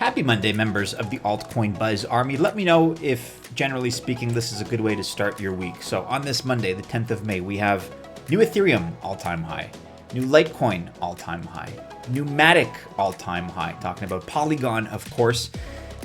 Happy Monday, members of the Altcoin Buzz Army. Let me know if, generally speaking, this is a good way to start your week. So on this Monday, the 10th of May, we have new Ethereum all-time high, new Litecoin all-time high, new Matic all-time high, talking about Polygon, of course.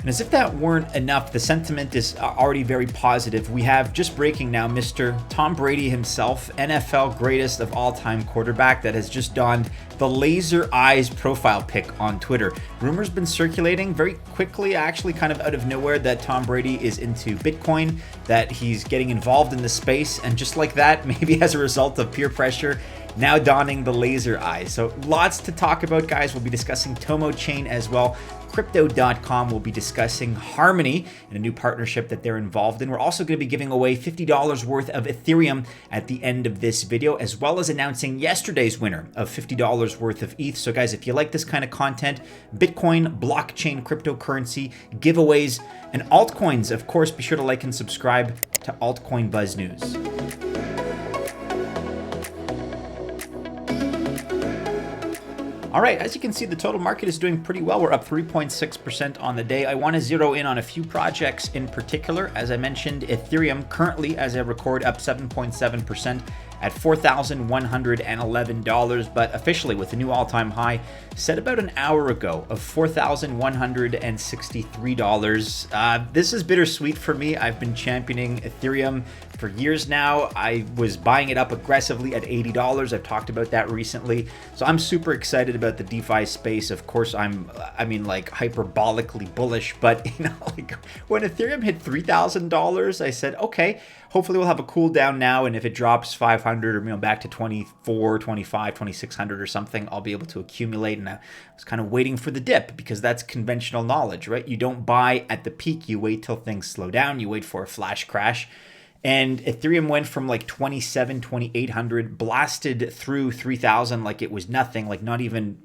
And as if that weren't enough, the sentiment is already very positive. We have, just breaking now, Mr. Tom Brady himself, NFL greatest of all-time quarterback, that has just donned the laser eyes profile pic on Twitter. Rumors been circulating very quickly, actually kind of out of nowhere, that Tom Brady is into Bitcoin, that he's getting involved in the space, and just like that, maybe as a result of peer pressure, now donning the laser eyes. So lots to talk about, guys. We'll be discussing Tomochain as well. Crypto.com will be discussing Harmony and a new partnership that they're involved in. We're also going to be giving away $50 worth of Ethereum at the end of this video, as well as announcing yesterday's winner of $50 worth of ETH. So guys, if you like this kind of content, Bitcoin, blockchain, cryptocurrency, giveaways, and altcoins, of course, be sure to like and subscribe to Altcoin Buzz News. All right, as you can see, the total market is doing pretty well. We're up 3.6% on the day. I want to zero in on a few projects in particular. As I mentioned, Ethereum currently, as I record, up 7.7% at $4,111, but officially with a new all-time high set about an hour ago of $4,163. This is bittersweet for me. I've been championing Ethereum for years now. I was buying it up aggressively at $80. I've talked about that recently. So I'm super excited about the DeFi space. Of course, I mean, like hyperbolically bullish, but like when Ethereum hit $3,000, I said, okay, hopefully we'll have a cool down now. And if it drops 500 or back to 24, 25, 2600 or something, I'll be able to accumulate. And I was kind of waiting for the dip, because that's conventional knowledge, right? You don't buy at the peak. You wait till things slow down. You wait for a flash crash. And Ethereum went from like 27, 2800, blasted through 3000 like it was nothing, like not even,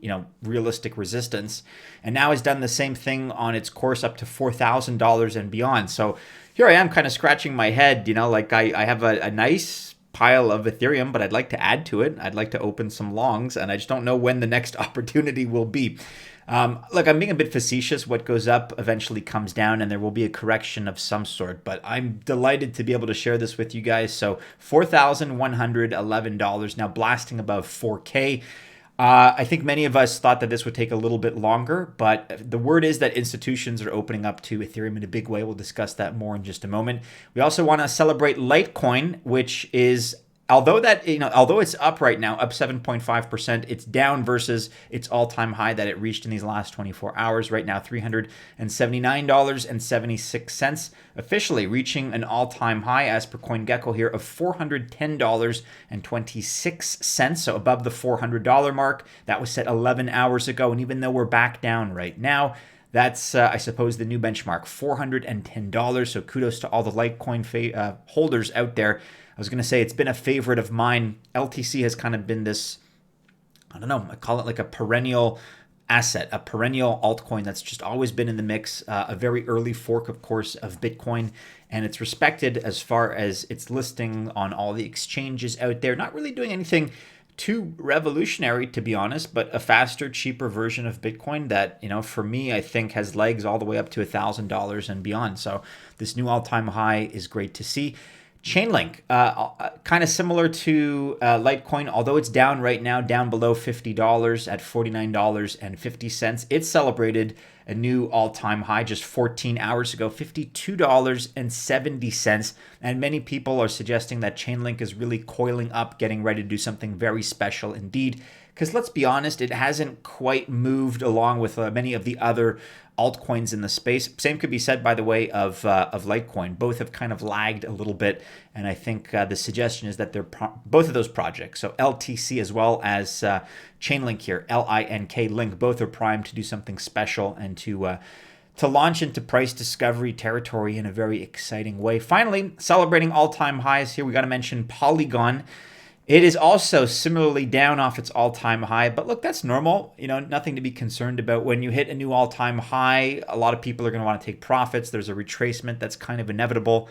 realistic resistance. And now has done the same thing on its course up to $4,000 and beyond. So here I am kind of scratching my head, like I have a nice pile of Ethereum, but I'd like to add to it. I'd like to open some longs, and I just don't know when the next opportunity will be. Look, I'm being a bit facetious. What goes up eventually comes down, and there will be a correction of some sort, but I'm delighted to be able to share this with you guys. So $4,111, now blasting above 4K. I think many of us thought that this would take a little bit longer, but the word is that institutions are opening up to Ethereum in a big way. We'll discuss that more in just a moment. We also want to celebrate Litecoin, which is, although it's up right now, up 7.5%, it's down versus its all-time high that it reached in these last 24 hours. Right now, $379.76, officially reaching an all-time high, as per CoinGecko here, of $410.26, so above the $400 mark. That was set 11 hours ago, and even though we're back down right now, that's, I suppose, the new benchmark, $410. So kudos to all the Litecoin holders out there. I was going to say, it's been a favorite of mine. LTC has kind of been this, I don't know, I call it like a perennial asset, a perennial altcoin that's just always been in the mix, a very early fork, of course, of Bitcoin. And it's respected as far as its listing on all the exchanges out there. Not really doing anything too revolutionary, to be honest, but a faster, cheaper version of Bitcoin that, for me, I think has legs all the way up to $1,000 and beyond. So this new all-time high is great to see. Chainlink, kind of similar to Litecoin, although it's down right now, down below $50 at $49.50. It celebrated a new all-time high just 14 hours ago, $52.70. And many people are suggesting that Chainlink is really coiling up, getting ready to do something very special indeed. Because let's be honest, it hasn't quite moved along with many of the other altcoins in the space. Same could be said, by the way, of Litecoin. Both have kind of lagged a little bit, and I think the suggestion is that they're both of those projects, so LTC as well as Chainlink here, L-I-N-K Link, both are primed to do something special and to launch into price discovery territory in a very exciting way. Finally, celebrating all-time highs here, we got to mention Polygon. It is also similarly down off its all-time high, but look, that's normal. Nothing to be concerned about. When you hit a new all-time high, a lot of people are going to want to take profits. There's a retracement that's kind of inevitable.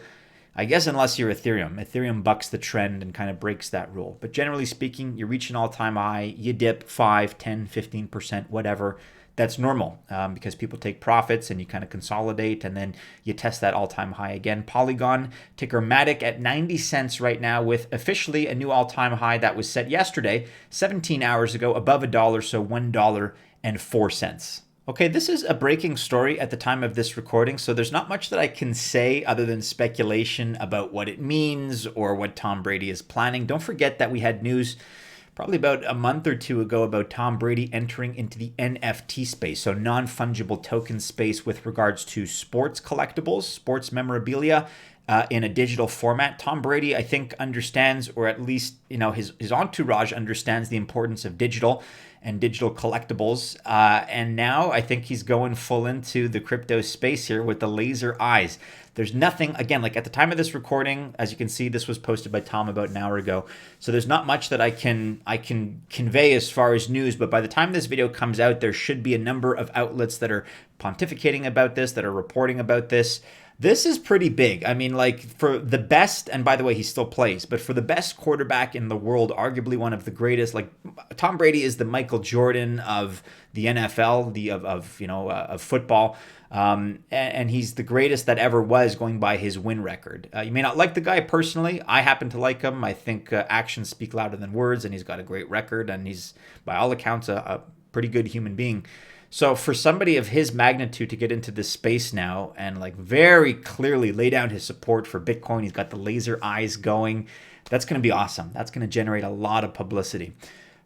I guess unless you're Ethereum. Ethereum bucks the trend and kind of breaks that rule. But generally speaking, you reach an all-time high, you dip 5, 10, 15%, whatever. that's normal because people take profits and you kind of consolidate and then you test that all-time high again. Polygon, ticker Matic at 90 cents right now with officially a new all-time high that was set yesterday, 17 hours ago, above $1, so $1.04. Okay, this is a breaking story at the time of this recording, so there's not much that I can say other than speculation about what it means or what Tom Brady is planning. Don't forget that we had news probably about a month or two ago about Tom Brady entering into the NFT space, so non-fungible token space with regards to sports collectibles, sports memorabilia, in a digital format. Tom Brady, I think, understands, or at least his entourage understands the importance of digital and digital collectibles. And now I think he's going full into the crypto space here with the laser eyes. There's nothing, again, like at the time of this recording, as you can see, this was posted by Tom about an hour ago. So there's not much that I can convey as far as news, but by the time this video comes out, there should be a number of outlets that are pontificating about this, that are reporting about this. This is pretty big. I mean, like for the best, and by the way, he still plays, but for the best quarterback in the world, arguably one of the greatest, like Tom Brady is the Michael Jordan of the NFL, of football. And he's the greatest that ever was, going by his win record. You may not like the guy personally. I happen to like him. I think actions speak louder than words, and he's got a great record, and he's, by all accounts, a pretty good human being. So for somebody of his magnitude to get into this space now and like very clearly lay down his support for Bitcoin, he's got the laser eyes going. That's going to be awesome. That's going to generate a lot of publicity.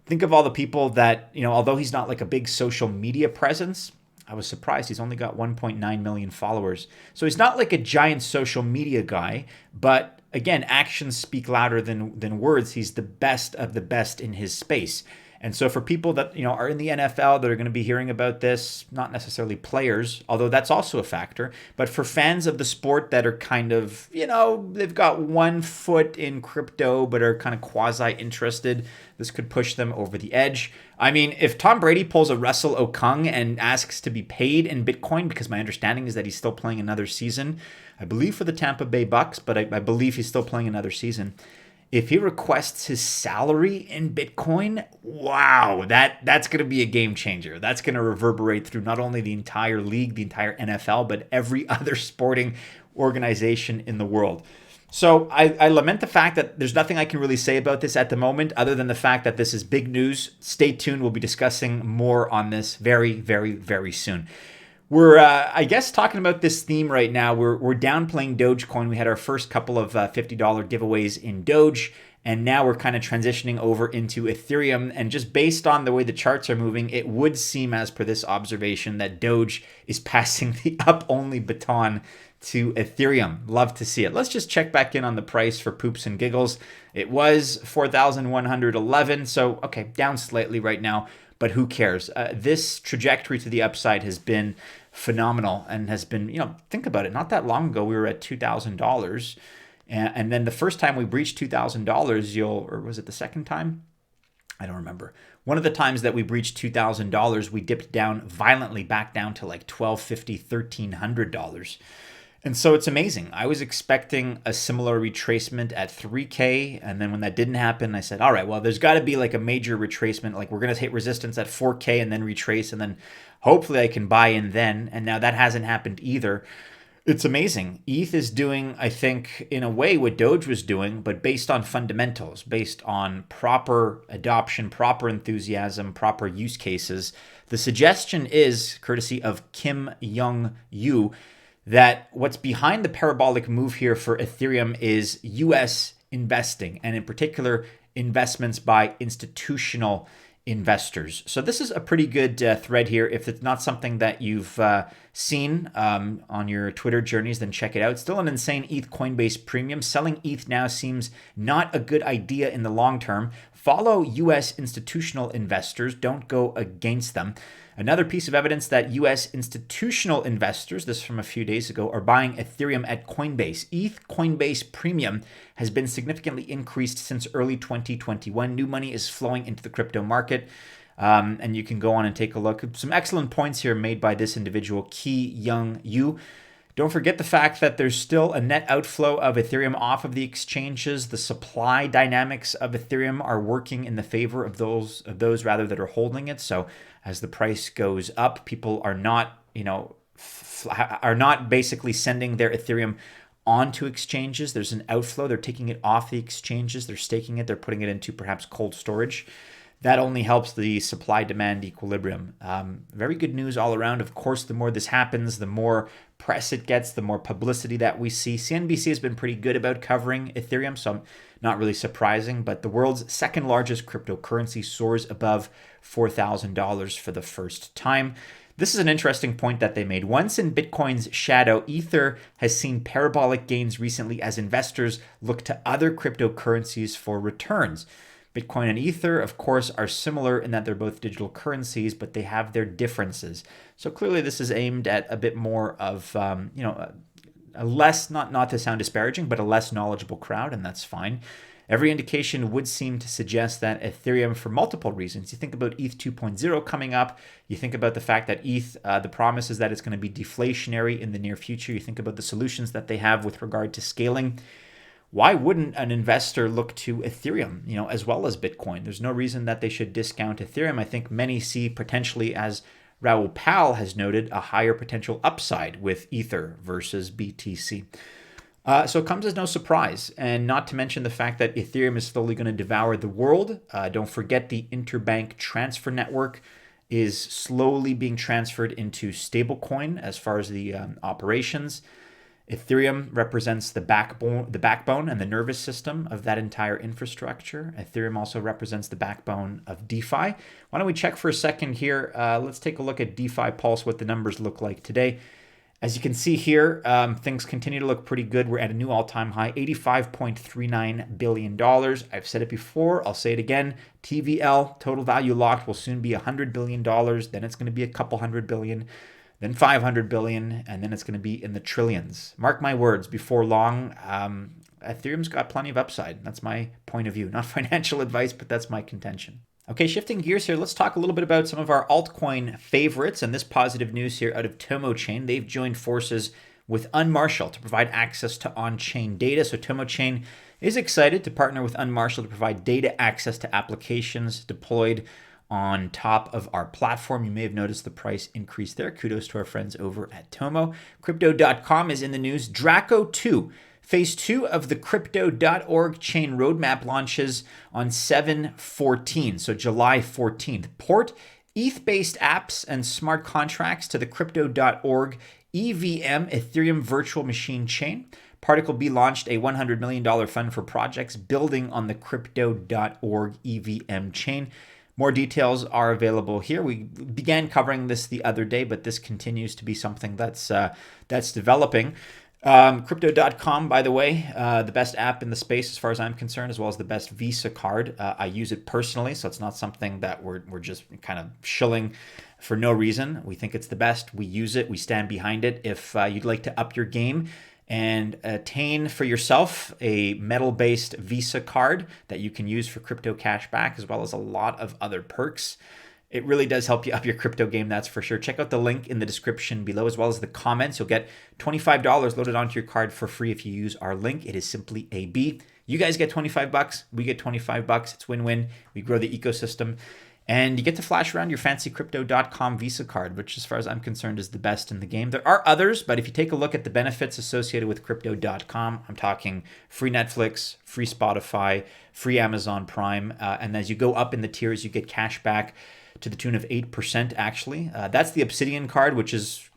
Think of all the people that, although he's not like a big social media presence, I was surprised he's only got 1.9 million followers. So he's not like a giant social media guy, but again, actions speak louder than words. He's the best of the best in his space. And so for people that, are in the NFL that are going to be hearing about this, not necessarily players, although that's also a factor, but for fans of the sport that are kind of, they've got one foot in crypto but are kind of quasi-interested, this could push them over the edge. I mean, if Tom Brady pulls a Russell Okung and asks to be paid in Bitcoin, because my understanding is that he's still playing another season, I believe for the Tampa Bay Bucks, but I believe he's still playing another season. If he requests his salary in Bitcoin, wow, that's going to be a game changer. That's going to reverberate through not only the entire league, the entire NFL, but every other sporting organization in the world. So I lament the fact that there's nothing I can really say about this at the moment, other than the fact that this is big news. Stay tuned. We'll be discussing more on this very, very, very soon. We're, I guess, talking about this theme right now. We're downplaying Dogecoin. We had our first couple of $50 giveaways in Doge, and now we're kind of transitioning over into Ethereum. And just based on the way the charts are moving, it would seem, as per this observation, that Doge is passing the up-only baton to Ethereum. Love to see it. Let's just check back in on the price for poops and giggles. It was 4,111, so okay, down slightly right now, but who cares? This trajectory to the upside has been phenomenal and has been, think about it, not that long ago we were at $2,000, and then the first time we breached $2,000, or was it the second time? I don't remember. One of the times that we breached $2,000, we dipped down violently back down to like $1,250, $1,300. And so it's amazing. I was expecting a similar retracement at 3K. And then when that didn't happen, I said, all right, well, there's got to be like a major retracement. Like we're going to hit resistance at 4K and then retrace. And then hopefully I can buy in then. And now that hasn't happened either. It's amazing. ETH is doing, I think, in a way what Doge was doing, but based on fundamentals, based on proper adoption, proper enthusiasm, proper use cases. The suggestion is, courtesy of Kim Young Yu, that what's behind the parabolic move here for Ethereum is US investing, and in particular, investments by institutional investors. So this is a pretty good thread here. If it's not something that you've seen on your Twitter journeys, then check it out. Still an insane ETH Coinbase premium. Selling ETH now seems not a good idea in the long term. Follow US institutional investors. Don't go against them. Another piece of evidence that US institutional investors, this from a few days ago, are buying Ethereum at Coinbase. ETH Coinbase premium has been significantly increased since early 2021. New money is flowing into the crypto market. And you can go on and take a look. Some excellent points here made by this individual, Ki Young Yu. Don't forget the fact that there's still a net outflow of Ethereum off of the exchanges. The supply dynamics of Ethereum are working in the favor of those rather that are holding it. So as the price goes up, people are not, are not basically sending their Ethereum onto exchanges. There's an outflow. They're taking it off the exchanges. They're staking it. They're putting it into perhaps cold storage. That only helps the supply-demand equilibrium. Very good news all around. Of course, the more this happens, the more press it gets, the more publicity that we see. CNBC has been pretty good about covering Ethereum, so not really surprising, but the world's second largest cryptocurrency soars above $4,000 for the first time. This is an interesting point that they made. Once in Bitcoin's shadow, Ether has seen parabolic gains recently as investors look to other cryptocurrencies for returns. Bitcoin and Ether, of course, are similar in that they're both digital currencies, but they have their differences. So clearly this is aimed at a bit more of, a less, not to sound disparaging, but a less knowledgeable crowd, and that's fine. Every indication would seem to suggest that Ethereum, for multiple reasons, you think about ETH 2.0 coming up, you think about the fact that ETH, the promise is that it's going to be deflationary in the near future, you think about the solutions that they have with regard to scaling. Why wouldn't an investor look to Ethereum, as well as Bitcoin? There's no reason that they should discount Ethereum. I think many see potentially, as Raoul Pal has noted, a higher potential upside with Ether versus BTC. So it comes as no surprise, and not to mention the fact that Ethereum is slowly going to devour the world. Don't forget the interbank transfer network is slowly being transferred into stablecoin as far as the operations. Ethereum represents the backbone and the nervous system of that entire infrastructure. Ethereum also represents the backbone of DeFi. Why don't we check for a second here? Let's take a look at DeFi Pulse, what the numbers look like today. As you can see here, things continue to look pretty good. We're at a new all-time high, $85.39 billion. I've said it before, I'll say it again. TVL, total value locked, will soon be $100 billion. Then it's going to be a couple hundred billion. Then 500 billion, and then it's going to be in the trillions. Mark my words, before long, Ethereum's got plenty of upside. That's my point of view. Not financial advice, but that's my contention. Okay, shifting gears here, let's talk a little bit about some of our altcoin favorites and this positive news here out of Tomochain. They've joined forces with Unmarshal to provide access to on-chain data. So Tomochain is excited to partner with Unmarshal to provide data access to applications deployed on top of our platform. You may have noticed the price increase there. Kudos to our friends over at Tomo. Crypto.com is in the news. Draco 2, phase 2 of the Crypto.org chain roadmap launches on 7/14, so July 14th. Port ETH-based apps and smart contracts to the Crypto.org EVM Ethereum virtual machine chain. Particle B launched a $100 million fund for projects building on the Crypto.org EVM chain. More details are available here. We began covering this the other day, but this continues to be something that's developing. Crypto.com, by the way, the best app in the space as far as I'm concerned, as well as the best Visa card. I use it personally, so it's not something that we're just kind of shilling for no reason. We think it's the best. We use it. We stand behind it. If you'd like to up your game and attain for yourself a metal-based Visa card that you can use for crypto cashback, as well as a lot of other perks, it really does help you up your crypto game, that's for sure. Check out the link in the description below, as well as the comments. You'll get $25 loaded onto your card for free if you use our link. It is simply AB. You guys get $25, we get $25. It's win-win. We grow the ecosystem. And you get to flash around your fancy Crypto.com Visa card, which as far as I'm concerned is the best in the game. There are others, but if you take a look at the benefits associated with Crypto.com, I'm talking free Netflix, free Spotify, free Amazon Prime. And as you go up in the tiers, you get cash back to the tune of 8% actually. That's the Obsidian card, which is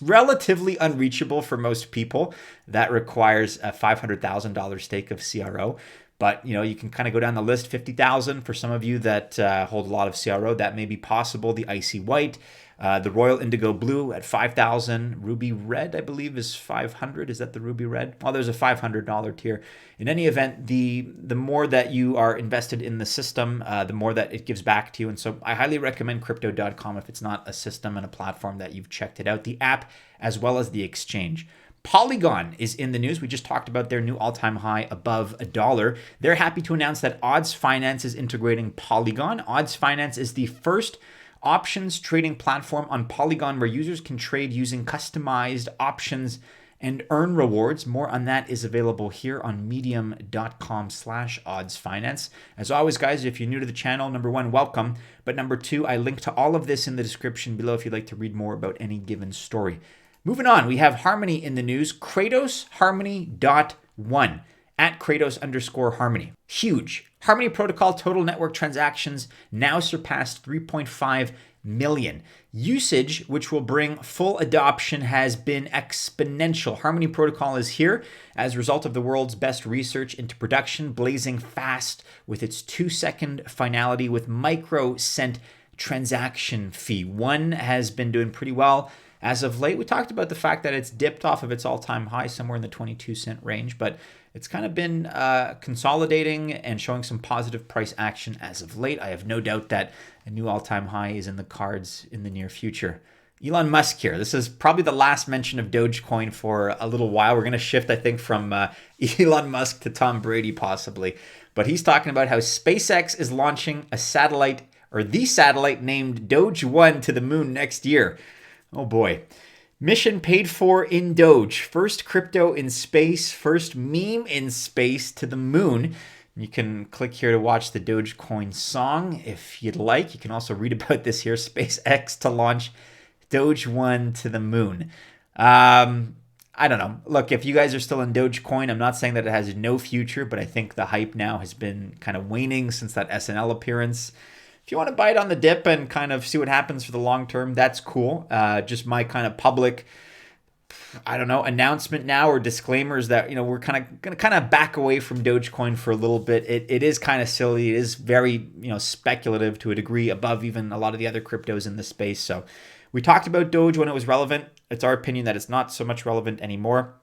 relatively unreachable for most people. That requires a $500,000 stake of CRO. But, you can kind of go down the list, 50,000 for some of you that hold a lot of CRO. That may be possible. The Icy White, the Royal Indigo Blue at 5,000. Ruby Red, I believe, is 500. Is that the Ruby Red? Well, there's a $500 tier. In any event, the more that you are invested in the system, the more that it gives back to you. And so I highly recommend Crypto.com if it's not a system and a platform that you've checked it out. The app as well as the exchange. Polygon is in the news. We just talked about their new all-time high above $1. They're happy to announce that Odds Finance is integrating Polygon. Odds Finance is the first options trading platform on Polygon where users can trade using customized options and earn rewards. More on that is available here on medium.com/oddsfinance. As always, guys, if you're new to the channel, number one, welcome. But number two, I link to all of this in the description below if you'd like to read more about any given story. Moving on, we have Harmony in the news. Kratos Harmony.1 at Kratos_Harmony. Huge. Harmony Protocol total network transactions now surpassed 3.5 million. Usage, which will bring full adoption, has been exponential. Harmony Protocol is here as a result of the world's best research into production, blazing fast with its 2-second finality with microcent transaction fee. One has been doing pretty well as of late. We talked about the fact that it's dipped off of its all-time high somewhere in the 22-cent range, but it's kind of been consolidating and showing some positive price action as of late. I have no doubt that a new all-time high is in the cards in the near future. Elon Musk here. This is probably the last mention of Dogecoin for a little while. We're going to shift, I think, from Elon Musk to Tom Brady possibly. But he's talking about how SpaceX is launching a satellite, or the satellite named Doge 1 to the moon next year. Oh boy. Mission paid for in Doge. First crypto in space, first meme in space to the moon. You can click here to watch the Dogecoin song if you'd like. You can also read about this here. SpaceX to launch Doge 1 to the moon. I don't know. Look, if you guys are still in Dogecoin, I'm not saying that it has no future, but I think the hype now has been kind of waning since that SNL appearance. If you want to buy it on the dip and kind of see what happens for the long term, that's cool. Just my kind of public, I don't know, announcement now or disclaimers that, you know, we're kind of going to kind of back away from Dogecoin for a little bit. It is kind of silly. It is very, you know, speculative to a degree above even a lot of the other cryptos in the space. So we talked about Doge when it was relevant. It's our opinion that it's not so much relevant anymore.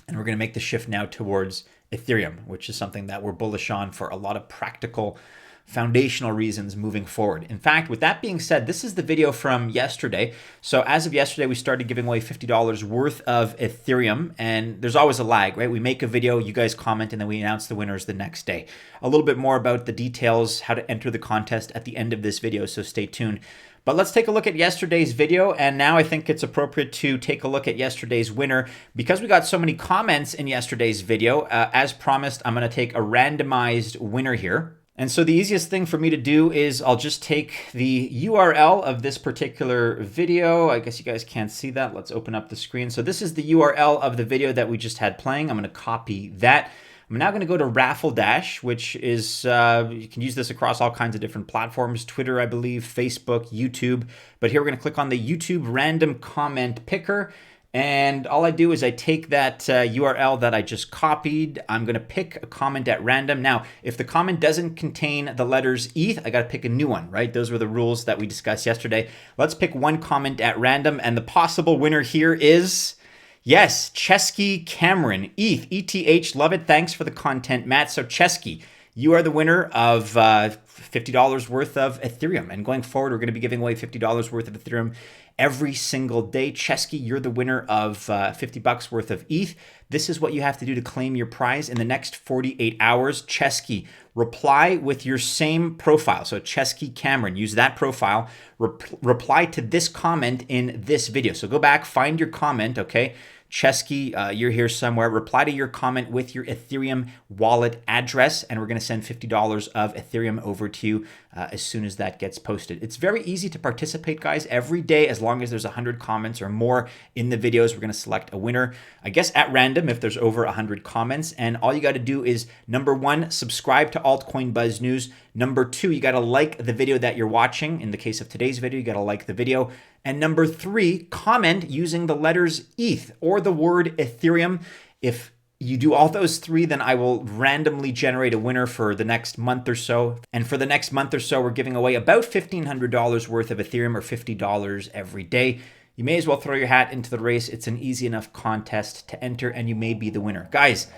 And we're going to make the shift now towards Ethereum, which is something that we're bullish on for a lot of practical foundational reasons moving forward. In fact, with that being said, this is the video from yesterday. So as of yesterday, we started giving away $50 worth of Ethereum, and there's always a lag, right? We make a video, you guys comment, and then we announce the winners the next day. A little bit more about the details, how to enter the contest at the end of this video, so stay tuned. But let's take a look at yesterday's video, and now I think it's appropriate to take a look at yesterday's winner. Because we got so many comments in yesterday's video, as promised, I'm going to take a randomized winner here. And so the easiest thing for me to do is I'll just take the URL of this particular video. I guess you guys can't see that. Let's open up the screen. So this is the URL of the video that we just had playing. I'm going to copy that. I'm now going to go to Raffle Dash, which is, you can use this across all kinds of different platforms, Twitter, I believe, Facebook, YouTube. But here we're going to click on the YouTube random comment picker. And all I do is I take that URL that I just copied. I'm going to pick a comment at random. Now, if the comment doesn't contain the letters ETH, I got to pick a new one, right? Those were the rules that we discussed yesterday. Let's pick one comment at random. And the possible winner here is, yes, Chesky Cameron, ETH, ETH. Love it. Thanks for the content, Matt. So Chesky, you are the winner of $50 worth of Ethereum. And going forward, we're going to be giving away $50 worth of Ethereum every single day. Chesky, you're the winner of $50 worth of ETH. This is what you have to do to claim your prize in the next 48 hours. Chesky, reply with your same profile. So Chesky Cameron, use that profile. Reply to this comment in this video. So go back, find your comment, okay? Chesky, you're here somewhere. Reply to your comment with your Ethereum wallet address, and we're going to send $50 of Ethereum over to you as soon as that gets posted. It's very easy to participate, guys. Every day, as long as there's 100 comments or more in the videos, we're going to select a winner, I guess at random if there's over 100 comments. And all you got to do is, number one, subscribe to Altcoin Buzz News. Number two, you got to like the video that you're watching. In the case of today's video, you got to like the video. And number three, comment using the letters ETH or the word Ethereum. If you do all those three, then I will randomly generate a winner for the next month or so. And for the next month or so, we're giving away about $1,500 worth of Ethereum, or $50 every day. You may as well throw your hat into the race. It's an easy enough contest to enter, and you may be the winner. Guys,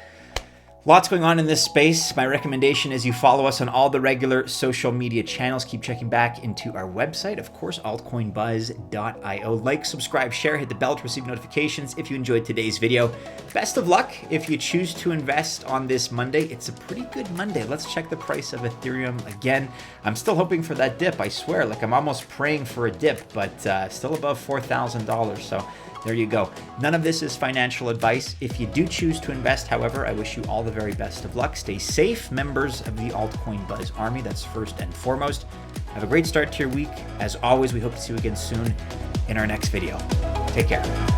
Lots going on in this space. My recommendation is you follow us on all the regular social media channels. Keep checking back into our website, of course, altcoinbuzz.io. Like, subscribe, share, hit the bell to receive notifications if you enjoyed today's video. Best of luck if you choose to invest on this Monday. It's a pretty good Monday. Let's check the price of Ethereum again. I'm still hoping for that dip, I swear. Like, I'm almost praying for a dip, but still above $4,000. So there you go. None of this is financial advice. If you do choose to invest, however, I wish you all the very best of luck. Stay safe, members of the Altcoin Buzz Army. That's first and foremost. Have a great start to your week. As always, we hope to see you again soon in our next video. Take care.